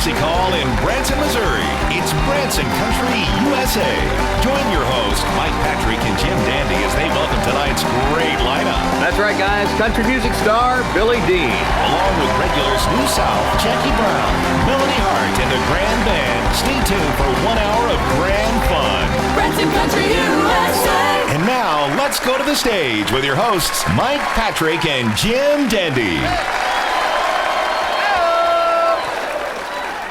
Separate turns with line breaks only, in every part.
music hall in Branson, Missouri. It's Branson Country, USA. Join your hosts, Mike Patrick and Jim Dandy, as they welcome tonight's great lineup.
That's right, guys. Country music star Billy Dean.
Along with regulars New South, Jackie Brown, Melanie Hart, and the Grand Band. Stay tuned for 1 hour of grand fun.
Branson Country, USA.
And now, let's go to the stage with your hosts, Mike Patrick and Jim Dandy.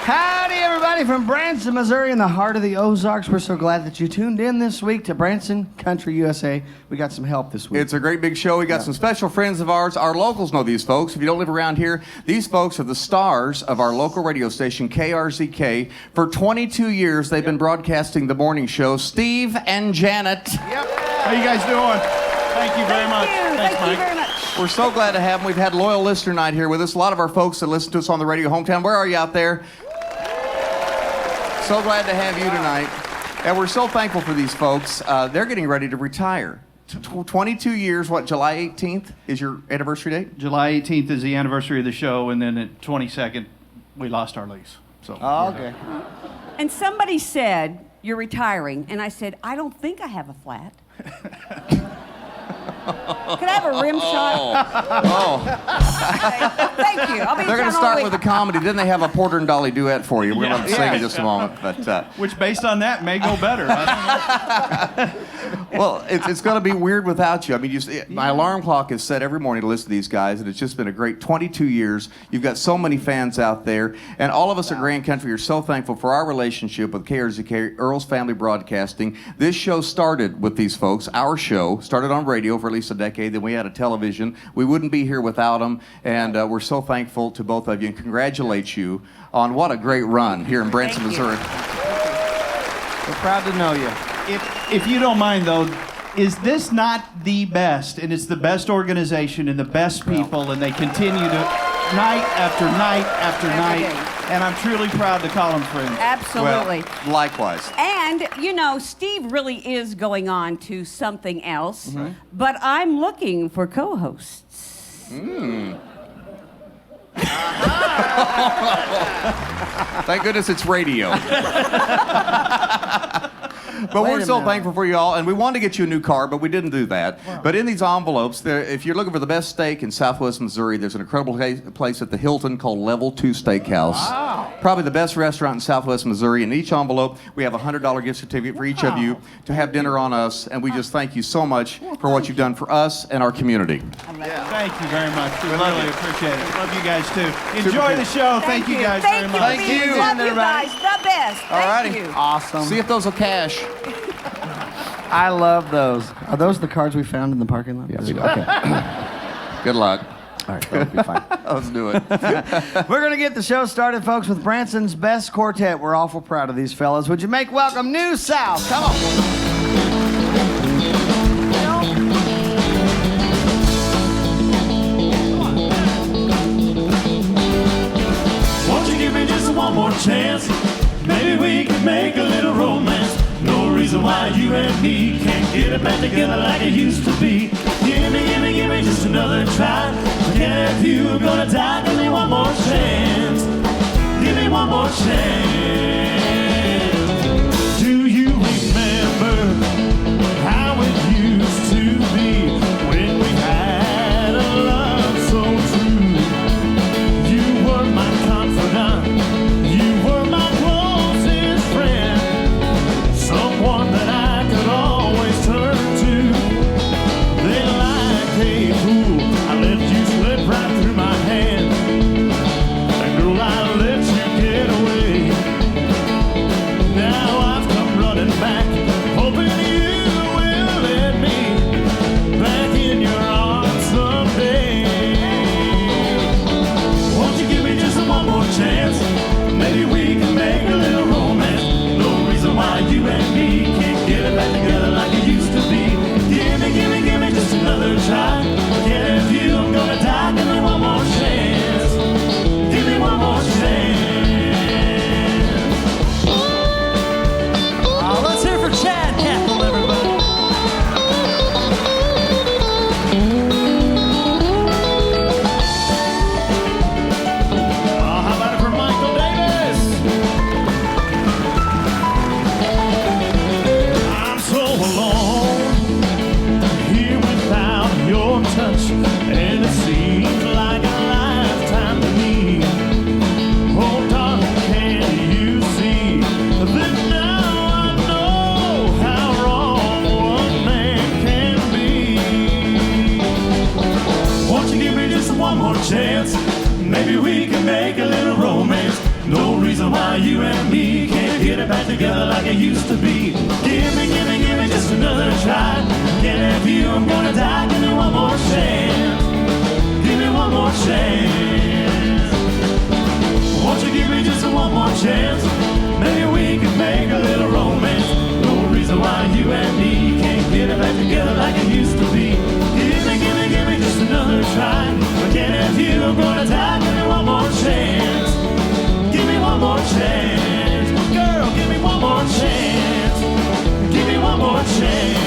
Howdy, everybody from Branson, Missouri, in the heart of the Ozarks. We're so glad that you tuned in this week to Branson Country, USA. We got some help this week.
It's a great big show. We got some special friends of ours. Our locals know these folks. If you don't live around here, these folks are the stars of our local radio station, KRZK. For 22 years, they've been broadcasting the morning show. Steve and Janet.
Yep. How you guys doing? Thank you very much. Thanks, Mike.
Thank you very much.
We're so glad to have them. We've had loyal listener night here with us. A lot of our folks that listen to us on the radio hometown. Where are you out there? So glad to have you tonight. And we're so thankful for these folks. They're getting ready to retire. 22 years, what, July 18th is your anniversary date?
July 18th is the anniversary of the show, and then at 22nd, we lost our lease. So.
Oh, okay.
And somebody said, you're retiring. And I said, I don't think I have a flat. Could I have a rim shot?
Oh.
Thank you. I'll be
They're going to
down all
start
week.
with a comedy. Then they have a Porter and Dolly duet for you. We're going to sing in just a moment. But
Which, based on that, may go better. I don't know.
well, it's going to be weird without you. I mean, my alarm clock is set every morning to listen to these guys, and it's just been a great 22 years. You've got so many fans out there, and all of us at Grand Country are so thankful for our relationship with KRZK, Earl's Family Broadcasting. This show started with these folks. Our show started on radio for at least a decade. Then we had a television. We wouldn't be here without them, and we're so thankful to both of you and congratulate you on what a great run here in Branson, Missouri.
We're proud to know you.
If you don't mind, though, is this not the best? And it's the best organization and the best people, and they continue to night after night after night.
day.
And I'm truly proud to call them friends.
Absolutely.
Well, likewise.
And, you know, Steve really is going on to something else, but I'm looking for co-hosts.
Thank goodness it's radio. But we're so thankful for you all, and we wanted to get you a new car, but we didn't do that. Wow. But in these envelopes, if you're looking for the best steak in Southwest Missouri, there's an incredible place at the Hilton called Level 2 Steakhouse. Wow. Probably the best restaurant in Southwest Missouri. In each envelope, we have a $100 gift certificate for each of you to have dinner on us, and we just thank you so much for what you've done for us and our community.
Thank you very much. We really appreciate it. Love you guys, too. Enjoy the show. Thank you guys very much.
Thank you.
Love you guys. The best.
All righty.
Thank you.
Awesome.
See if those will cash.
I love those. Are those the cards we found in the parking lot?
Yes.
Okay.
Good luck.
All right, that'll be fine.
Let's do it.
We're going to get the show started, folks, with Branson's best quartet. We're awful proud of these fellas. Would you make welcome New South? Come on.
Won't you give me just one more chance? Maybe we can make a little romance. No reason why you and me can't get it back together like it used to be. Give me just another try. Forget if you're gonna die, give me one more chance. Give me one more chance. Do you remember how it used to be when we had a love so true? You were my confidant. You were my closest friend. Someone that I could always turn to. Then like a fool, I let you slip right through my hand. And girl, I let you get away. I'm gonna die. Give me one more chance. Give me one more chance. Won't you give me just one more chance? Maybe we can make a little romance. No reason why you and me can't get it back together like it used to be. Give me just another try. Again, if you, I'm gonna die. Give me one more chance. Give me one more chance. Girl, give me one more chance. Give me one more chance.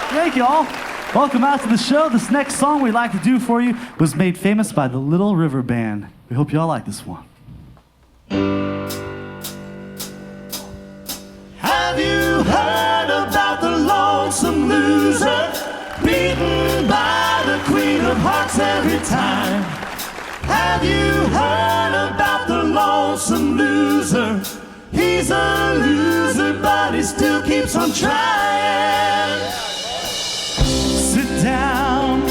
Thank you all. Welcome out to the show. This next song we'd like to do for you was made famous by the Little River Band. We hope you all like this one.
Have you heard about the lonesome loser? Beaten by the Queen of Hearts every time. Have you heard about the lonesome loser? He's a loser, but he still keeps on trying.
Sit down,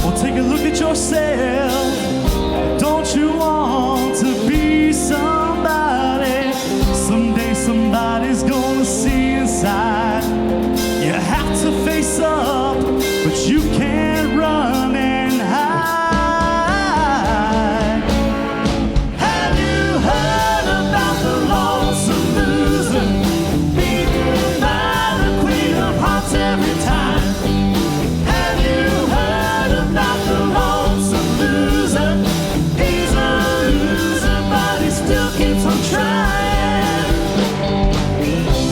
or take a look at yourself. Don't you want to be somebody? Someday somebody's gonna see inside. You have to face up, but you can't run and hide.
Have you heard about the lonesome loser? Beaten by the Queen of Hearts every time. Have you heard about the lonesome loser? He's a loser, but he still keeps on trying.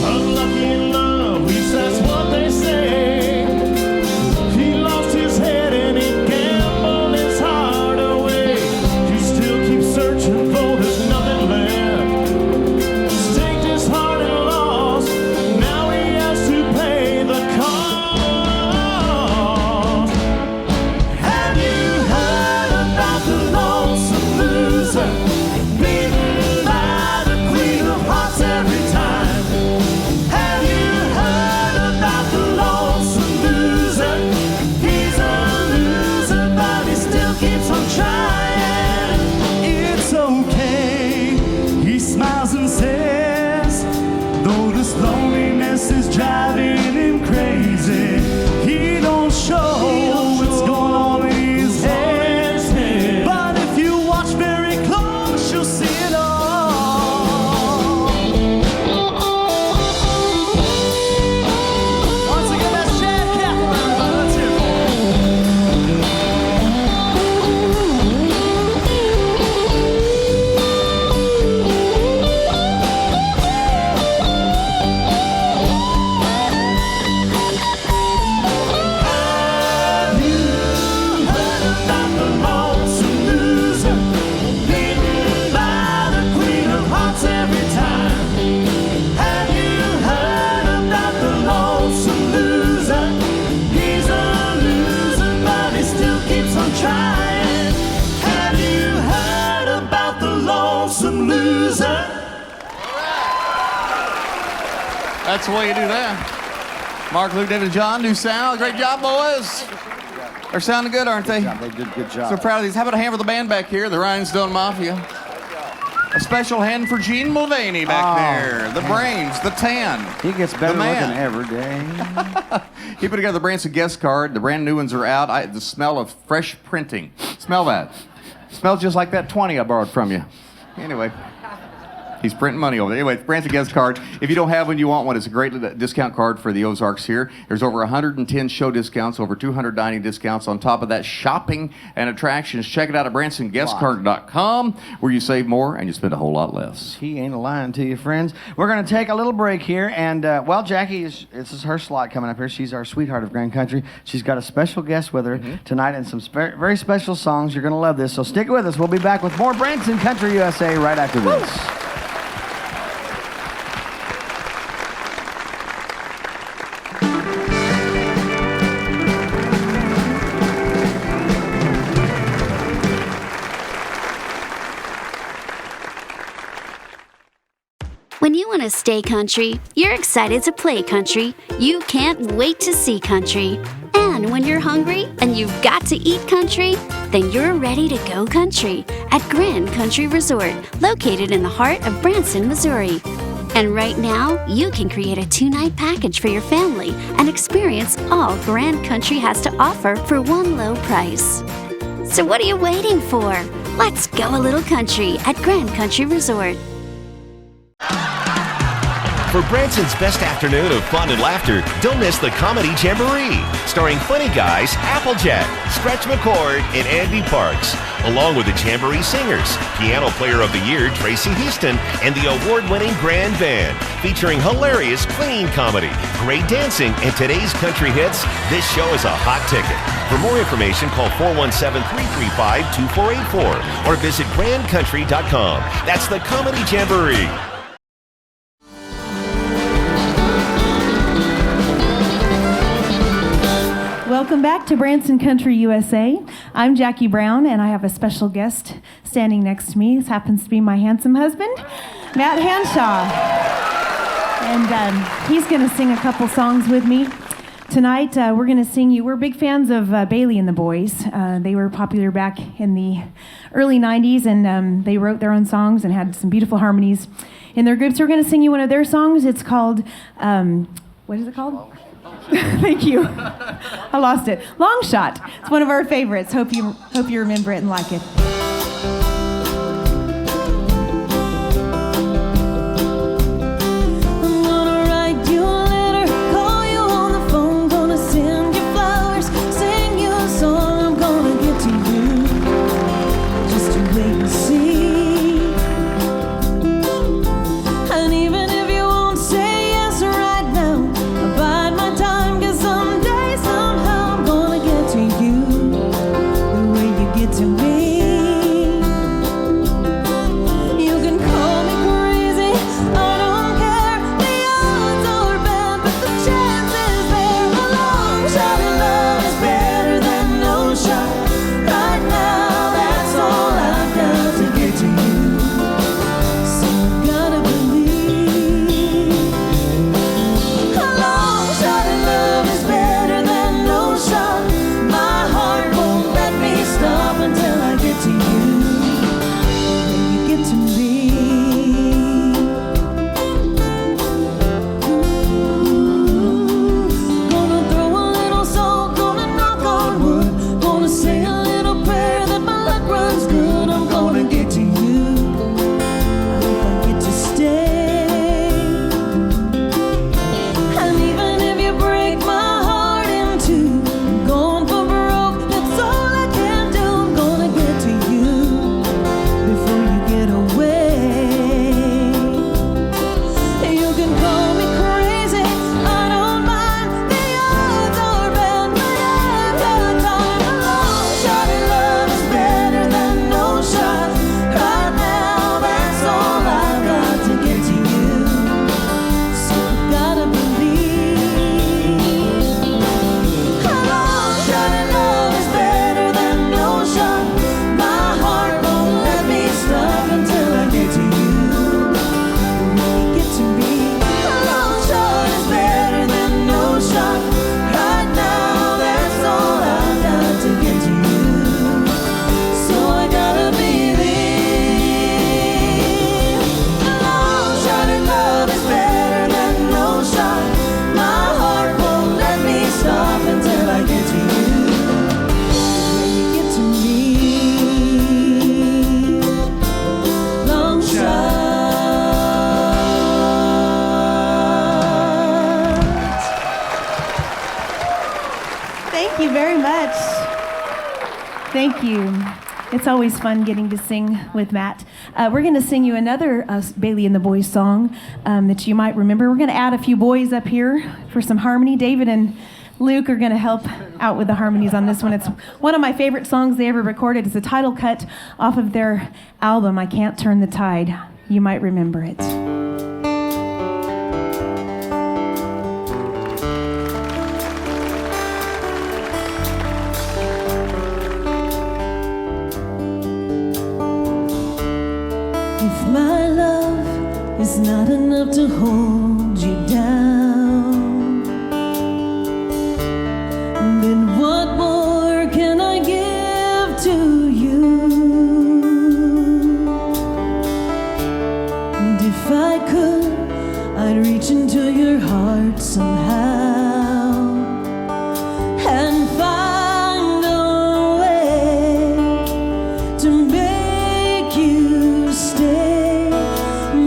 Unlucky in love, at least that's what they say. He lost his head and he gambled his heart away. He still keeps searching, though there's nothing left. Staked his heart and lost. Now he has to pay the cost. Have you heard about the lonesome loser? Beaten by the Queen of Hearts every time. Have you heard about the lonesome loser? He's a loser, but he still keeps on trying.
It's okay, he smiles and says, though this loneliness is driving him crazy, he don't show what's going on in his head. But if you watch very close, you'll see it all. Once again, that's Chad Cathell, everybody. Let's hear it for
Have you heard about the lonesome loser? Beaten by the Queen of Hearts every time. Have you heard about the lonesome loser? He's a loser, but he still keeps on trying. Have you heard about the lonesome loser?
That's the way you do that. Mark, Luke, David, and John, new sound. Great job, boys. They're sounding good, aren't they?
They did a good job.
So proud of these. How about a hand for the band back here, the Rhinestone Mafia? A special hand for Gene Mulvaney back there. The brains, the tan.
He gets better
the man.
looking every day.
He put together the Branson guest card. The brand new ones are out. The smell of fresh printing. Smell that. Smells just like that 20 I borrowed from you. Anyway. He's printing money over there. Anyway, Branson guest card. If you don't have one, you want one. It's a great discount card for the Ozarks here. There's over 110 show discounts, over 200 dining discounts. On top of that, shopping and attractions. Check it out at BransonGuestCard.com, where you save more and you spend a whole lot less.
He ain't lying to you, friends. We're going to take a little break here. And, well, Jackie, this is her slot coming up here. She's our sweetheart of Grand Country. She's got a special guest with her tonight and some very special songs. You're going to love this. So stick with us. We'll be back with more Branson Country USA right after this.
When you want to stay country, you're excited to play country. You can't wait to see country. And when you're hungry and you've got to eat country, then you're ready to go country at Grand Country Resort, located in the heart of Branson, Missouri. And right now, you can create a 2-night package for your family and experience all Grand Country has to offer for one low price. So what are you waiting for? Let's go a little country at Grand Country Resort.
For Branson's best afternoon of fun and laughter, don't miss the Comedy Jamboree, starring funny guys Applejack, Stretch McCord, and Andy Parks, along with the Jamboree Singers, Piano Player of the Year Tracy Houston, and the award-winning Grand Band, featuring hilarious clean comedy, great dancing, and today's country hits. This show is a hot ticket. For more information, call 417-335-2484 or visit grandcountry.com. That's the Comedy Jamboree.
Welcome back to Branson Country, USA. I'm Jackie Brown, and I have a special guest standing next to me. This happens to be my handsome husband, Matt Hanshaw. And he's going to sing a couple songs with me. Tonight, we're going to sing you. We're big fans of Bailey and the Boys. They were popular back in the early 90s, and they wrote their own songs and had some beautiful harmonies in their groups. We're going to sing you one of their songs. It's called, what is it called? Thank you. I lost it. Long Shot. It's one of our favorites. Hope you remember it and like it. Thank you. It's always fun getting to sing with Matt. We're going to sing you another Bailey and the Boys song that you might remember. We're going to add a few boys up here for some harmony. David and Luke are going to help out with the harmonies on this one. It's one of my favorite songs they ever recorded. It's a title cut off of their album, I Can't Turn the Tide. You might remember it.
If my love is not enough to hold you down, then what more can I give to you? And if I could I'd reach into your heart somehow and find a way to make you stay.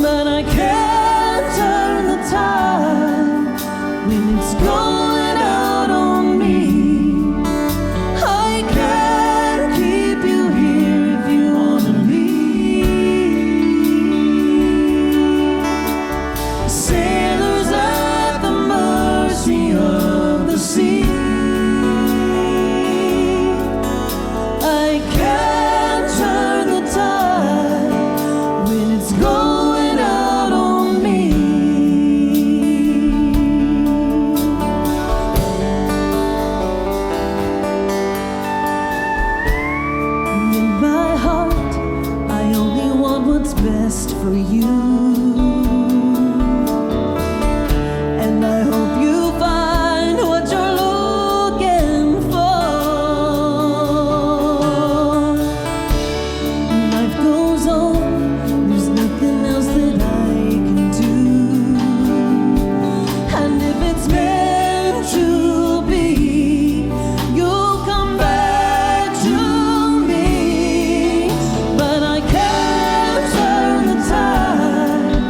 But I can't turn the tide when it's going out on me. I can't keep you here if you wanna leave. Sailors at the mercy of the sea. I can't turn the tide when it's going out on me. In my heart, I only want what's best for you. And I hope you find what you're looking for. Life goes on, there's nothing else that I can do. And if it's meant to be, you'll come back to me. But I can't turn the tide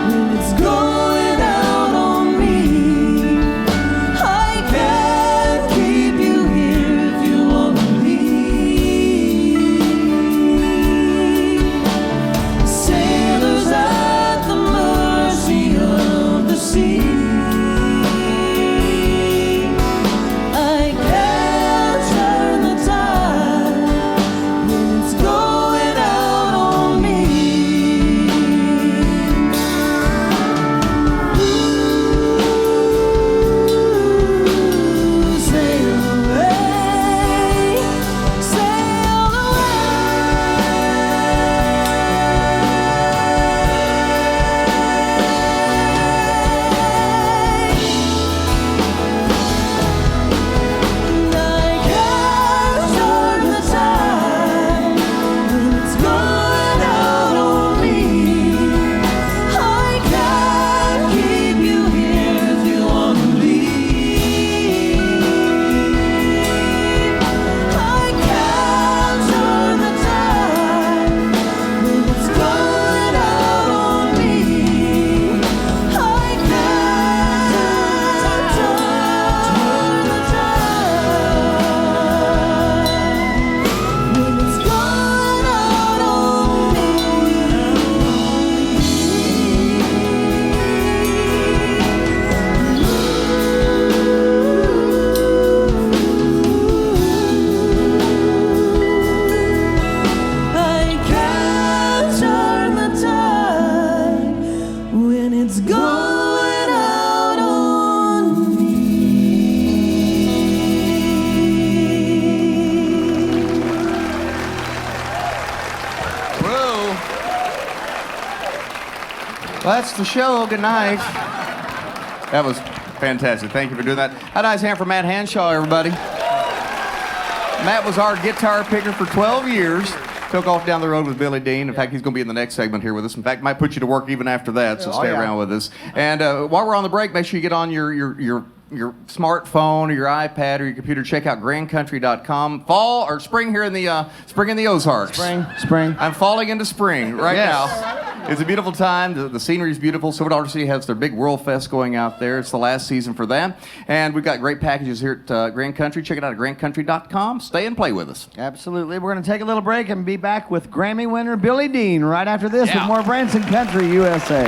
when it's going out on me. I can't keep you here if you wanna leave. Sailors at the mercy of the sea. I can't turn the tide when it's going out on me. Ooh, sail away, sail I can't turn the tide when it's going out on me. I can't keep you here if you wanna leave. I can't turn the tide when it's going out on me. I can't turn the tide when it's going out I can't turn the tide when it's going out on me.
Whoa. Well, that's the show. Good night. That was fantastic. Thank you for doing that. A nice hand for Matt Hanshaw, everybody. Matt was our guitar picker for 12 years. Took off down the road with Billy Dean. In fact, he's going to be in the next segment here with us. In fact, might put you to work even after that, so stay around with us. And while we're on the break, make sure you get on your smartphone or your iPad or your computer. Check out grandcountry.com. Fall or spring here in the spring in the Ozarks.
Spring.
I'm falling into spring right
Yes.
now. It's a beautiful time. The scenery is beautiful. Silver Dollar City has their big World Fest going out there. It's the last season for them. And we've got great packages here at Grand Country. Check it out at grandcountry.com. Stay and play with us.
Absolutely. We're going to take a little break and be back with Grammy winner Billy Dean right after this with more Branson Country USA.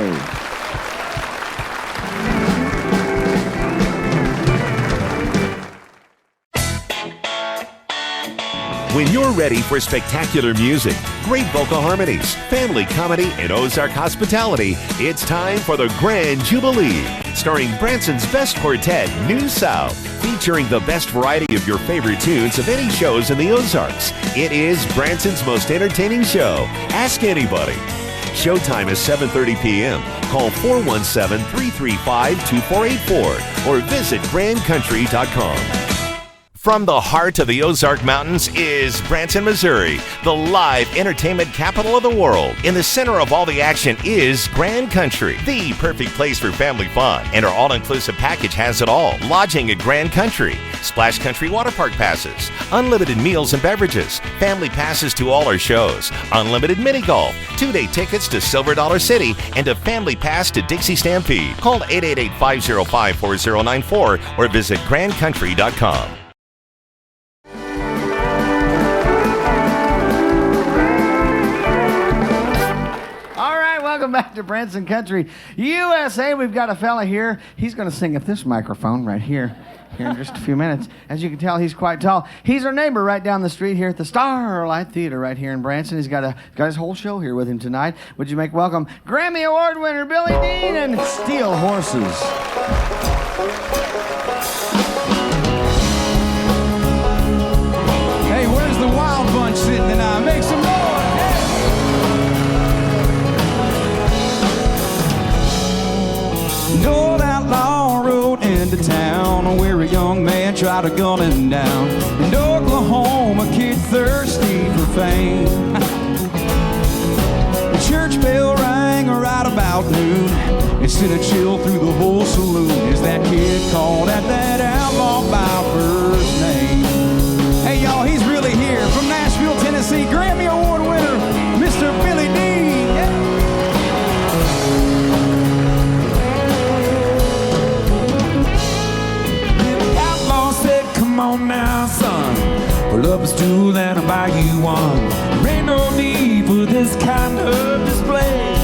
When you're ready for spectacular music, great vocal harmonies, family comedy, and Ozark hospitality, it's time for the Grand Jubilee, starring Branson's best quartet, New South, featuring the best variety of your favorite tunes of any shows in the Ozarks. It is Branson's most entertaining show. Ask anybody. Showtime is 7:30 p.m. Call 417-335-2484 or visit grandcountry.com. From the heart of the Ozark Mountains is Branson, Missouri, the live entertainment capital of the world. In the center of all the action is Grand Country, the perfect place for family fun. And our all-inclusive package has it all. Lodging at Grand Country, Splash Country Water Park passes, unlimited meals and beverages, family passes to all our shows, unlimited mini golf, 2-day tickets to Silver Dollar City, and a family pass to Dixie Stampede. Call 888-505-4094 or visit grandcountry.com.
Welcome back to Branson Country USA. We've got a fella here. He's going to sing at this microphone right here in just a few minutes. As you can tell, he's quite tall. He's our neighbor right down the street here at the Starlight Theater right here in Branson. He's got his whole show here with him tonight. Would you make welcome Grammy Award winner Billy Dean and Steel Horses.
Hey, where's the Wild Bunch sitting tonight? Make some noise! An old outlaw rode into town where a young man tried to gun him down. In Oklahoma, kid thirsty for fame. The church bell rang right about noon. It sent a chill through the whole saloon as that kid called out that outlaw by first name. Hey y'all, he's really here from Nashville, Tennessee. Grammy Award winner, Mr. Billy Dean. Yeah. Come on now, son, pull up a stool and I'll buy you one. There ain't no need for this kind of display.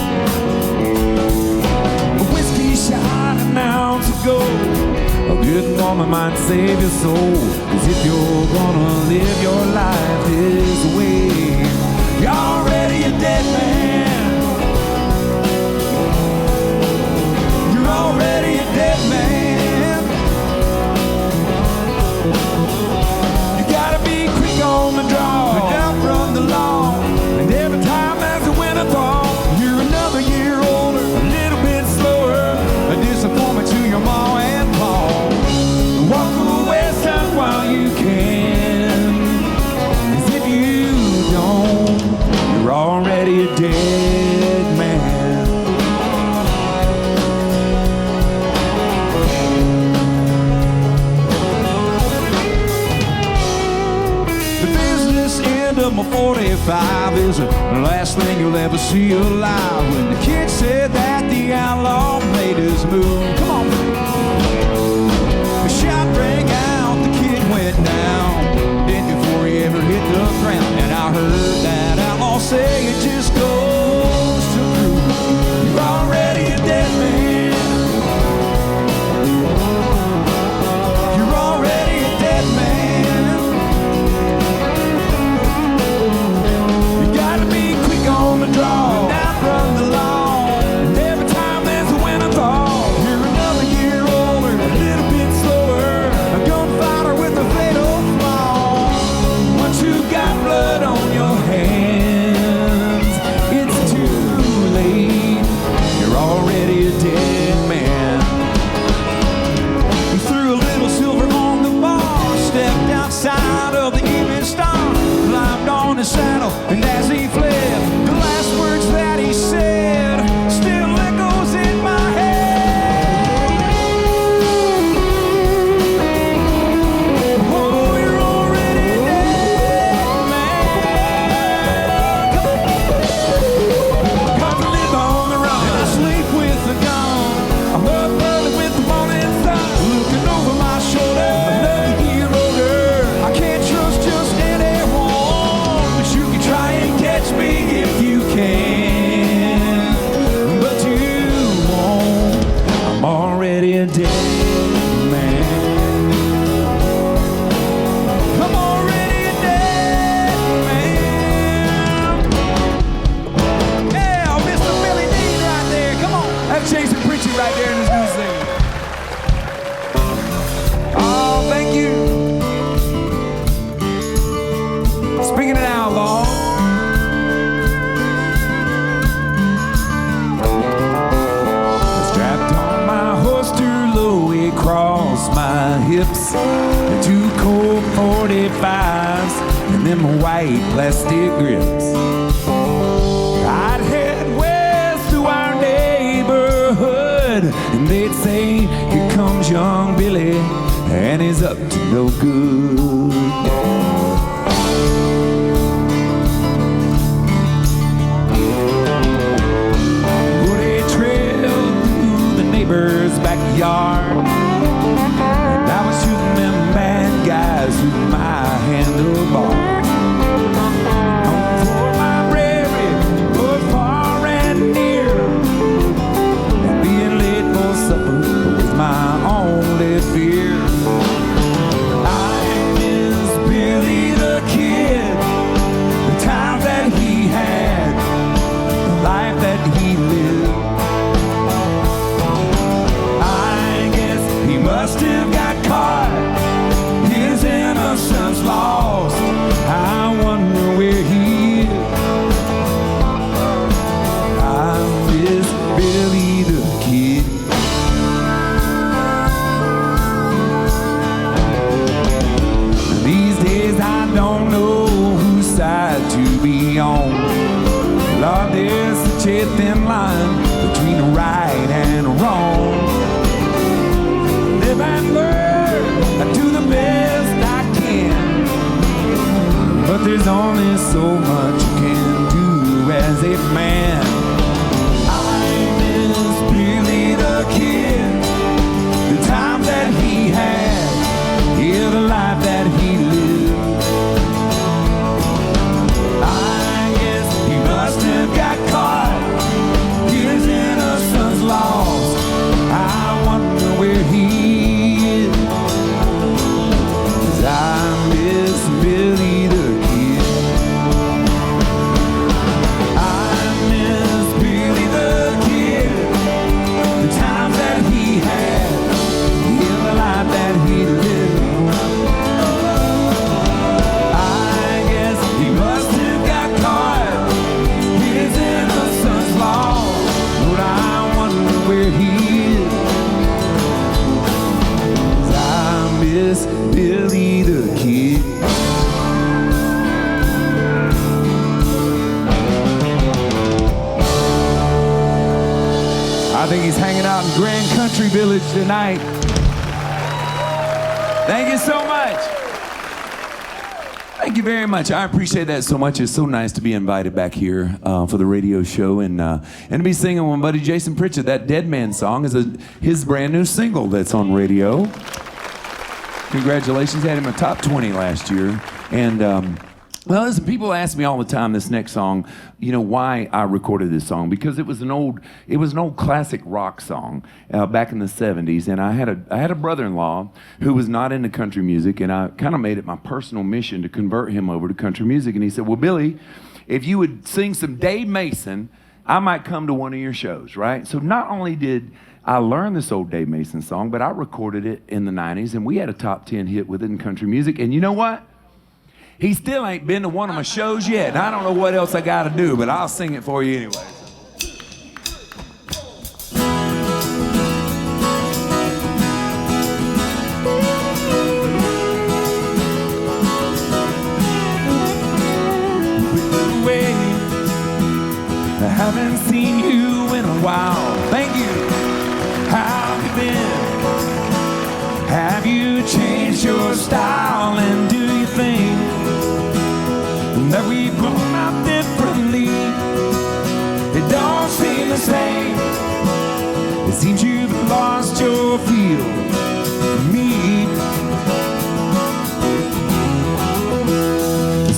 A whiskey shot an ounce of gold, a good woman might save your soul. 'Cause if you're gonna live your life this way, you're already a dead man. You're already a dead man. You gotta be quick on the draw, but don't run the law. And every time there's a winter thaw, you're another year older, a little bit slower, a disappointment to your ma and pa. Walk away, son, while you can, 'cause if you don't, you're already a dead man. My 45 isn't the last thing you'll ever see alive. When the kid said that, the outlaw made his move. Come on. The shot rang out, the kid went down, dead before he ever hit the ground. And I heard that outlaw say it just goes to prove you're already a dead man. You're already a dead man. On the draw, not run the law. And every time there's a winter thaw, you're another year older, a little bit slower, a gunfighter with a fatal flaw. Once you've got blood on your hands, it's too late. You're already a dead man. He threw a little silver on the bar, stepped outside of the evening star, climbed on his saddle, and as he fled, the last words that he said still echoes in my head. Oh, you're already dead, man. Got to live on the run, and I sleep with the gun. I'm up early with the morning sun, looking over my shoulder. Another year older, I can't trust just anyone, but you can try and catch me if you can, but you won't. I'm already a dead man. I'm already a dead man. Yeah, Mr. Billy Dean right there. Come on. That's Jason Pritchett right there in his new thing. Oh, thank you. Speaking of outlaw, strapped on my horse too low across my hips, too cold for 45s and them white plastic grips. I'd head west to our neighborhood and they'd say, here comes young Billy and he's up to no good. Woody trail through the neighbor's backyard, and I was shooting them bad guys with my handlebars. For my bravery, both far and near, and being late for supper was my only fear. I miss Billy the Kid, the time that he had, the life that he lived. I guess he must have got caught, his innocence lost. I wonder where he is. I miss Billy the Kid. These days I don't know whose side to be on. Lord, there's such a thin line between a right and a wrong. Live and learn, I do the best I can, but there's only so much you can do as a man. I miss Billy the Kid, the time that he had, yeah, the life that he lived. I guess he must have got caught, his innocence lost. I wonder where he is, 'cause I miss Billy the Kid. I miss Billy the Kid, the time that he had, yeah, the life that he lived. I guess he must have got caught, his innocence lost. But I wonder where he is, 'cause I miss Billy the Kid. I think he's hanging out in Grand Country Village tonight. Thank you so much. Thank you very much. I appreciate that so much. It's so nice to be invited back here for the radio show and to be singing with my buddy Jason Pritchett. That Dead Man song is his brand new single that's on radio. Congratulations. Had him a top 20 last year. And well, listen, people ask me all the time this next song, you know, why I recorded this song, because it was an old classic rock song back in the 70s, and I had a brother-in-law who was not into country music, and I kind of made it my personal mission to convert him over to country music. And he said, well, Billy, if you would sing some Dave Mason, I might come to one of your shows, right? So not only did I learned this old Dave Mason song, but I recorded it in the 90s, and we had a top 10 hit with it in country music. And you know what? He still ain't been to one of my shows yet, and I don't know what else I got to do, but I'll sing it for you anyway. I haven't seen you in a while. Thank you. How have you been? Have you changed your style? And do you think that we've grown up differently? It don't seem the same. It seems you've lost your feel for me.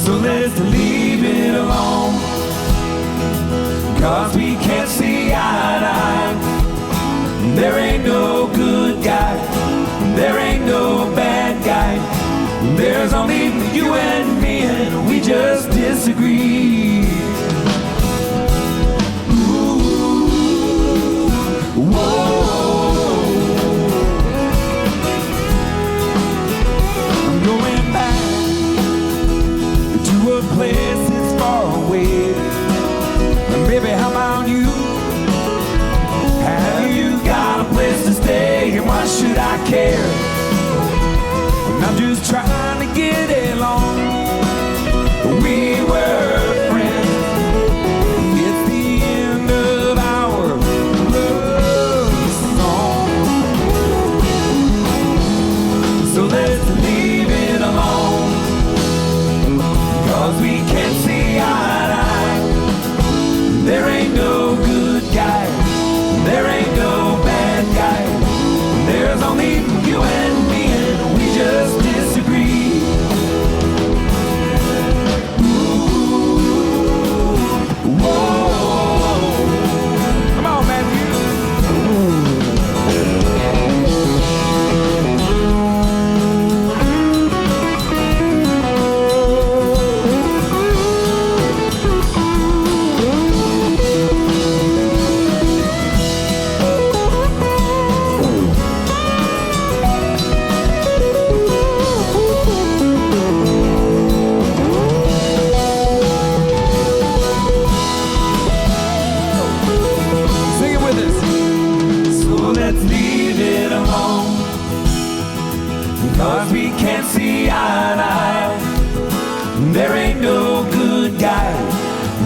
So let's leave it alone, 'cause we can't see eye to eye. There ain't no good guy, there ain't no bad guy. There's only you and me, and we just disagree. Ooh, whoa. I'm going back to a place that's far away. And baby, how about There ain't no bad guy. There's only you and me, and we just disagree. Ooh, whoa. Come on, Matthew. Cause we can't see eye to eye. There ain't no good guy.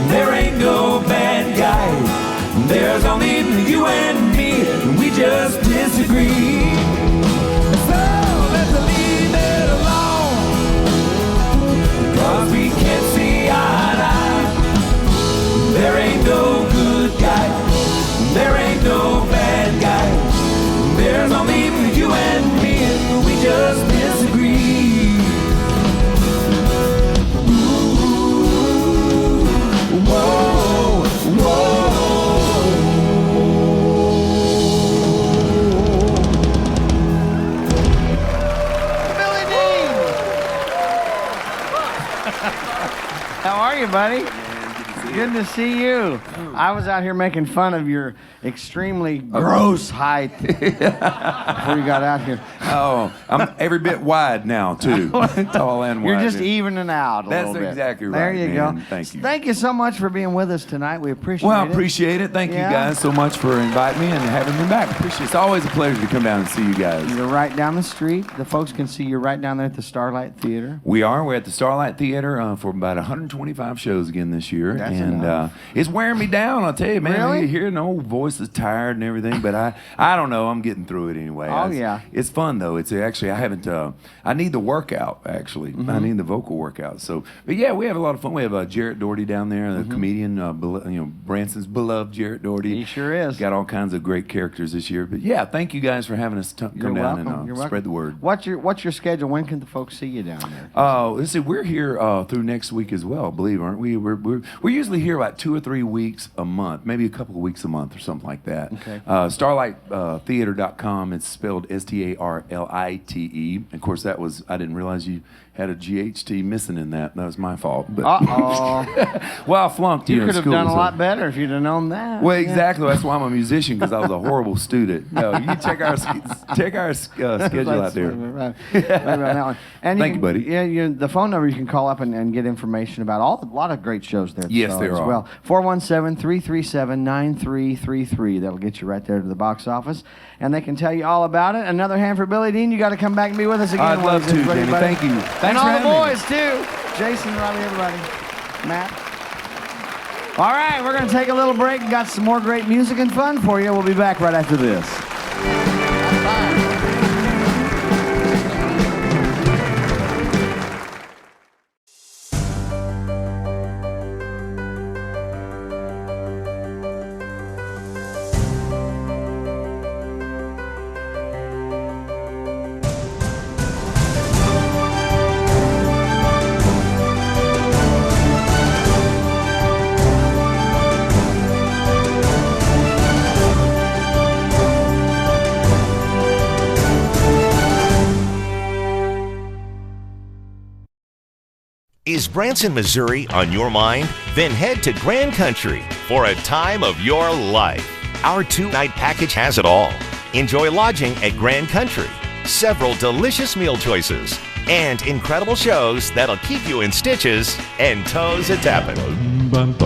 There ain't no bad guy. There's only you and me, and we just disagree. So let's leave it alone. Cause we can't see eye to eye. There ain't no good guy. There ain't no bad guy. There's only you and me, and we just disagree. Ooh, whoa, whoa.
Billy Dean! How are you, buddy? Good to see you. I was out here making fun of your extremely gross height before you got out here.
Oh, I'm every bit wide now, too. Tall and wide.
You're just evening out a little bit.
That's exactly right.
There you
man.
go.
Thank you.
Thank you so much for being with us tonight. We appreciate it.
Well, I appreciate it. Thank you guys so much for inviting me and having me back. Appreciate it. It's always a pleasure to come down and see you guys.
You're right down the street. The folks can see you right down there at the Starlight Theater.
We are. We're at the Starlight Theater for about 125 shows again this year.
That's
and it's wearing me down, I'll tell you, man.
Really?
You hear an old voice is tired and everything, but I don't know. I'm getting through it anyway.
Oh, yeah.
It's fun, though. It's actually, I haven't, I need the workout, actually.
Mm-hmm.
I need the vocal workout. So, but yeah, we have a lot of fun. We have Jarrett Doherty down there, the comedian, Branson's beloved Jarrett Doherty.
He sure is.
Got all kinds of great characters this year. But yeah, thank you guys for having us come
You're
down
welcome.
and
You're
spread the word.
What's your schedule? When can the folks see you down there?
Let's see, we're here through next week as well, believe, aren't we? We're usually here about 2 or 3 weeks a month, maybe a couple of weeks a month or something like that.
Okay.
StarlightTheater.com. It's spelled STARLITE. Of course, I didn't realize you had a GHT missing in that. That was my fault. But
Uh-oh.
well, I flunked
You
in
could have
school,
done a
so-
lot better if you'd have known that.
Well, exactly. That's why I'm a musician, because I was a horrible student. No, you can check our schedule out there.
Right. Right on that one. And
Thank you, buddy.
Yeah, the phone number you can call up and get information about a lot of great shows there.
Yes, there
as
are.
well. 417-337-9333. That'll get you right there to the box office, and they can tell you all about it. Another hand for Billy Dean. You got to come back and be with us again.
I'd love to,
Everybody,
Jamie.
buddy.
Thank you.
And
Thanks
all
for
the
having me.
boys too. Jason, Robbie, everybody. Matt. All right, we're going to take a little break. Got some more great music and fun for you. We'll be back right after this.
Is Branson, Missouri on your mind? Then head to Grand Country for a time of your life. Our 2-night package has it all. Enjoy lodging at Grand Country, several delicious meal choices, and incredible shows that'll keep you in stitches and toes a-tapping.
That's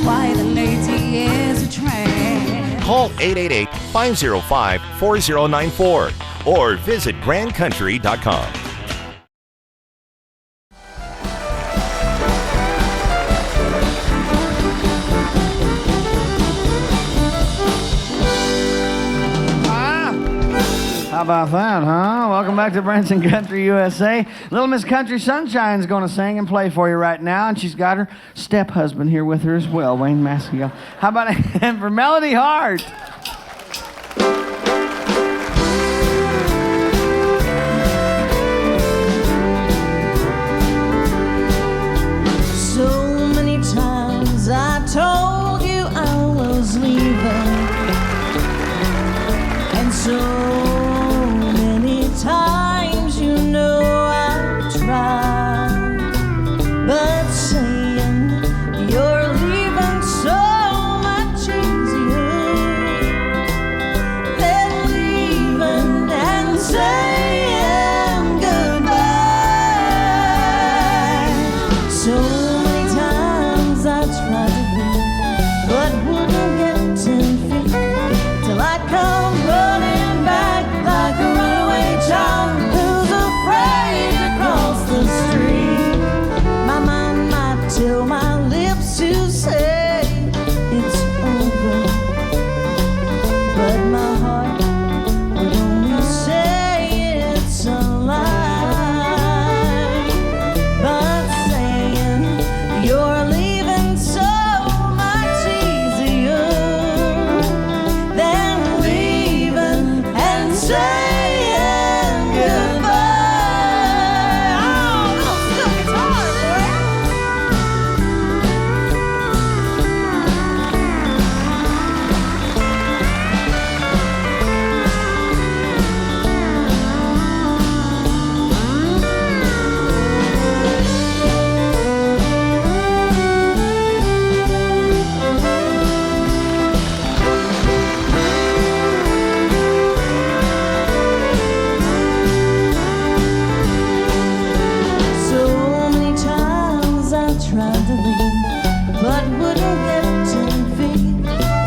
why the lady is a tramp.
Call 888-505-4094 or visit grandcountry.com.
How about that, huh? Welcome back to Branson Country, USA. Little Miss Country Sunshine's going to sing and play for you right now, and she's got her step-husband here with her as well, Wayne Maskell. How about a hand for Melody Hart?
So many times I told you I was leaving, and so many times you know I tried, but saying you're leaving so much easier than leaving and saying goodbye. So many times I tried to leave, but wouldn't get 10 feet till I come running back like a runaway child who's afraid to cross the street. My mind might tell my lips to say it's over, but my heart would only say it's a lie. But saying you're leaving so much easier than leaving and saying goodbye. Oh, still guitar, So many times I tried to leave, but wouldn't get 10 feet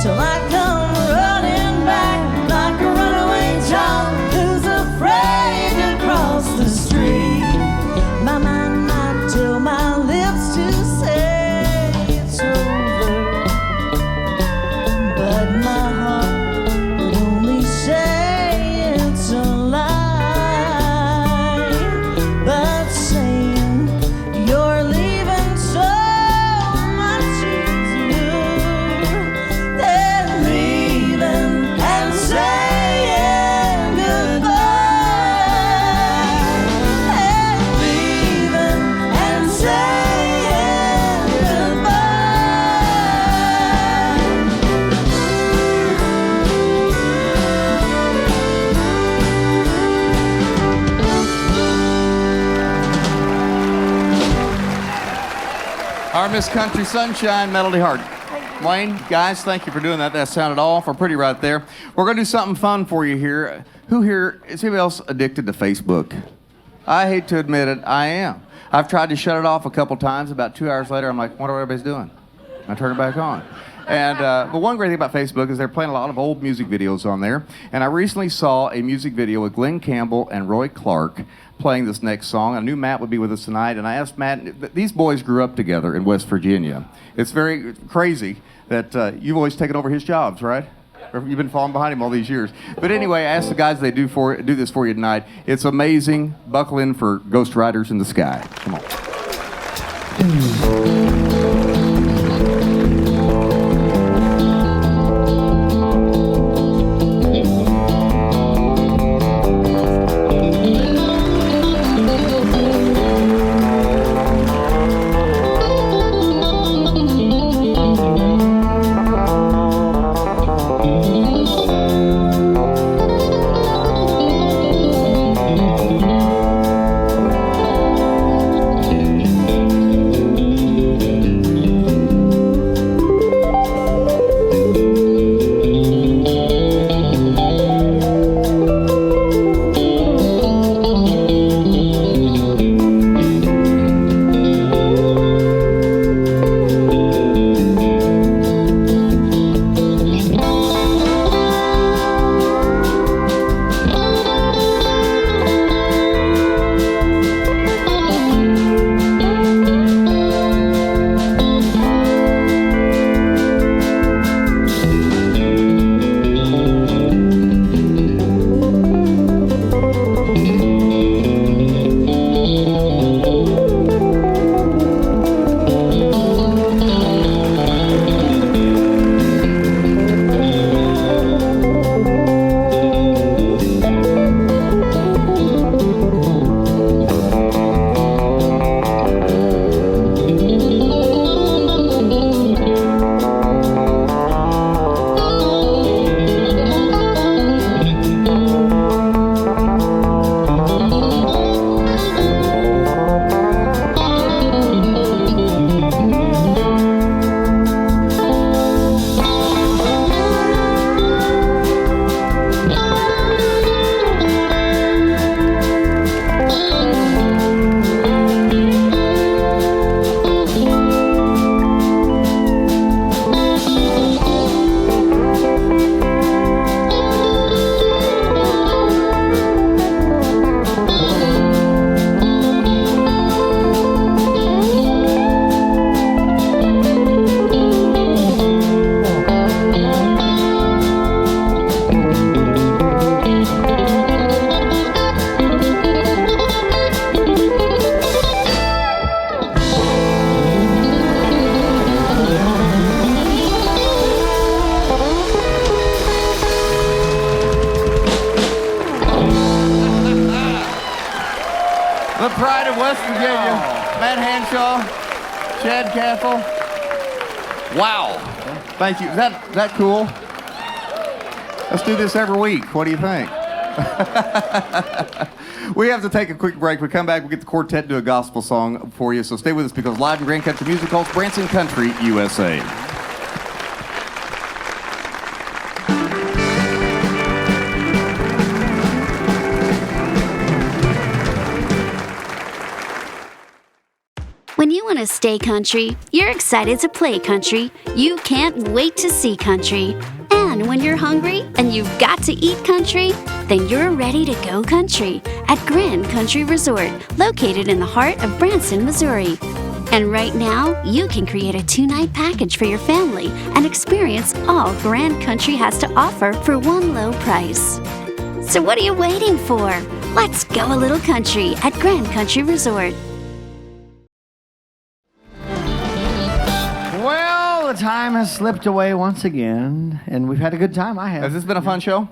till I come running back like a runaway child who's afraid to cross the street. My mind might tell my lips to say it's over, but my heart would only say it's a lie. But saying you're leaving so much easier than leaving and saying goodbye. And leaving and saying goodbye.
Our Miss Country Sunshine, Melody Hart. Wayne, guys, thank you for doing that. That sounded awful pretty right there. We're going to do something fun for you here. Who here, is anybody else addicted to Facebook? I hate to admit it, I am. I've tried to shut it off a couple times. About 2 hours later, I'm like, what are everybody's doing? I turn it back on. And but one great thing about Facebook is they're playing a lot of old music videos on there. And I recently saw a music video with Glenn Campbell and Roy Clark playing this next song. I knew Matt would be with us tonight, and I asked Matt, these boys grew up together in West Virginia. It's very crazy that you've always taken over his jobs, right? Or you've been falling behind him all these years. But anyway, I asked the guys they do this for you tonight. It's amazing. Buckle in for Ghost Riders in the Sky. Come on. pride of West Virginia, Matt Hanshaw, Chad Cathell. Wow. Thank you. Is that cool? Let's do this every week. What do you think? We have to take a quick break. We come back, we'll get the quartet to do a gospel song for you. So stay with us because live in Grand Country Music Hall, Branson Country, USA.
When you want to stay country, you're excited to play country. You can't wait to see country. And when you're hungry and you've got to eat country, then you're ready to go country at Grand Country Resort, located in the heart of Branson, Missouri. And right now, you can create a 2-night package for your family and experience all Grand Country has to offer for one low price. So what are you waiting for? Let's go a little country at Grand Country Resort.
Well, the time has slipped away once again, and we've had a good time. I have.
Has this been a fun show?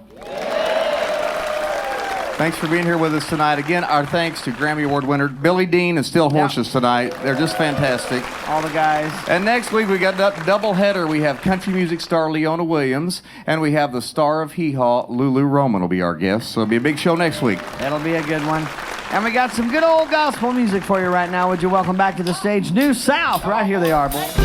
Thanks for being here with us tonight. Again, our thanks to Grammy Award winner Billy Dean and Still Horses tonight. They're just fantastic.
All the guys.
And next week we got a double header. We have country music star Leona Williams, and we have the star of Hee Haw, Lulu Roman will be our guest. So it'll be a big show next week.
That'll be a good one. And we got some good old gospel music for you right now. Would you welcome back to the stage New South? Right here they are, boys.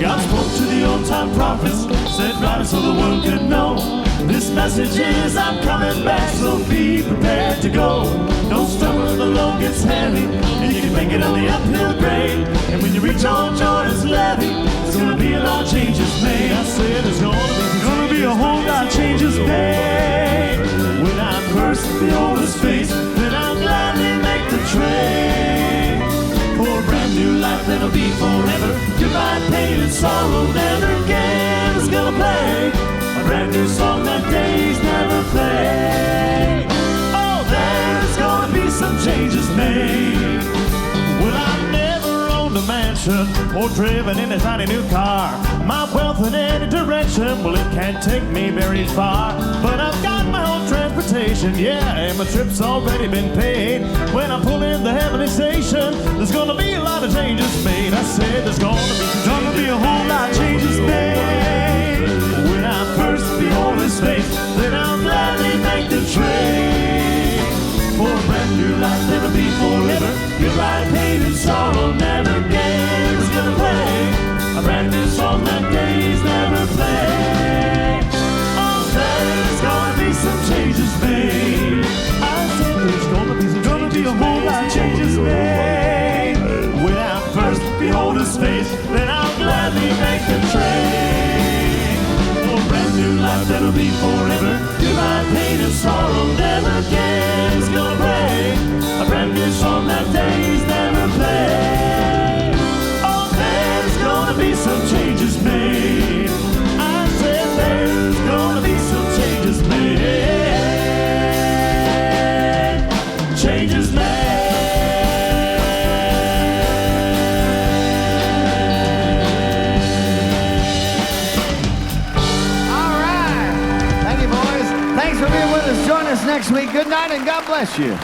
God spoke to the old-time prophets, said write it so the world could know. This message is I'm coming back, so be prepared to go. Don't stumble when the load gets heavy, and you can make it on the uphill grade. And when you reach old Jordan's levee, there's gonna be a lot of changes made. I said there's gonna be a whole lot of changes made. When I first behold his face, then I'll gladly make the trade. For a brand new life that'll be forever. Goodbye pain and sorrow, never again is gonna play a brand new song that days never play. Oh, there's gonna be some changes made. Well, I've never owned a mansion or driven in a tiny new car. My wealth in any direction, well, it can't take me very far. But I've got my own transportation, yeah, and my trip's already been paid. When I pull in the heavenly station, there's gonna be a lot of changes made. I said there's gonna be a whole lot of changes made. When I first behold his face, then I'll gladly make the trade. For a brand new life that'll be forever. Goodbye pain and sorrow, never again is gonna play a brand new song that days never play. Oh, there's gonna be some changes made. I said there's gonna be a whole lot of changes made. When I first behold his face, then I'll gladly make the trade. For a brand new life that'll be forever. Goodbye pain and sorrow, never again is gonna play a brand new song that days never play. Oh, there's gonna be some changes made. I said there's gonna be some changes made. Changes made.
All right. Thank you, boys. Thanks for being with us. Join us next week. Good night and God bless you.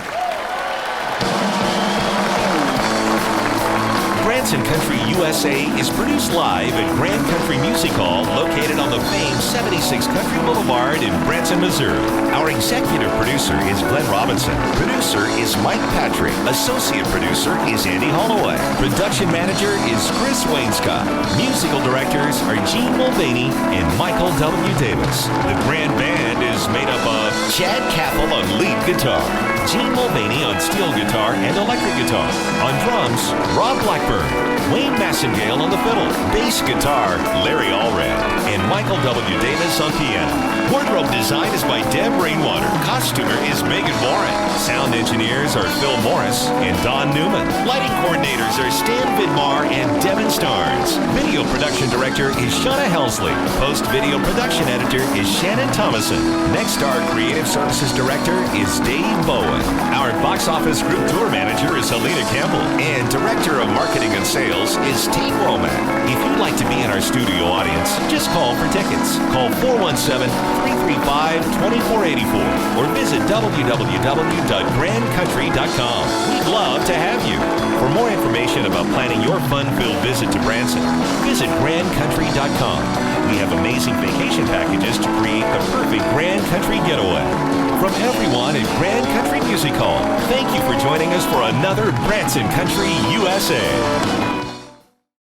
Branson Country USA is produced live at Grand Country Music Hall, located on the famed 76 Country Boulevard in Branson, Missouri. Our executive producer is Glenn Robinson. Producer is Mike Patrick. Associate producer is Andy Holloway. Production manager is Chris Wainscott. Musical directors are Gene Mulvaney and Michael W. Davis. The grand band is made up of Chad Cathell on lead guitar, Gene Mulvaney on steel guitar and electric guitar. On drums, Rob Blackburn. Wayne Massengale on the fiddle, bass guitar, Larry Allred, and Michael W. Davis on piano. Wardrobe design is by Deb Rainwater. Costumer is Megan Warren. Sound engineers are Phil Morris and Don Newman. Lighting coordinators are Stan Vidmar and Devin Starnes. Video production director is Shauna Helsley. Post-video production editor is Shannon Thomason. Next Star Creative Services Director is Dave Bowen. Our box office group tour manager is Helena Campbell. And Director of Marketing marketing and sales is Tate Womack. If you'd like to be in our studio audience, just call for tickets. Call 417-335-2484 or visit www.grandcountry.com. We'd love to have you. For more information about planning your fun-filled visit to Branson, visit grandcountry.com. We have amazing vacation packages to create the perfect Grand Country getaway. From everyone at Grand Country Music Hall, thank you for joining us for another Branson Country USA.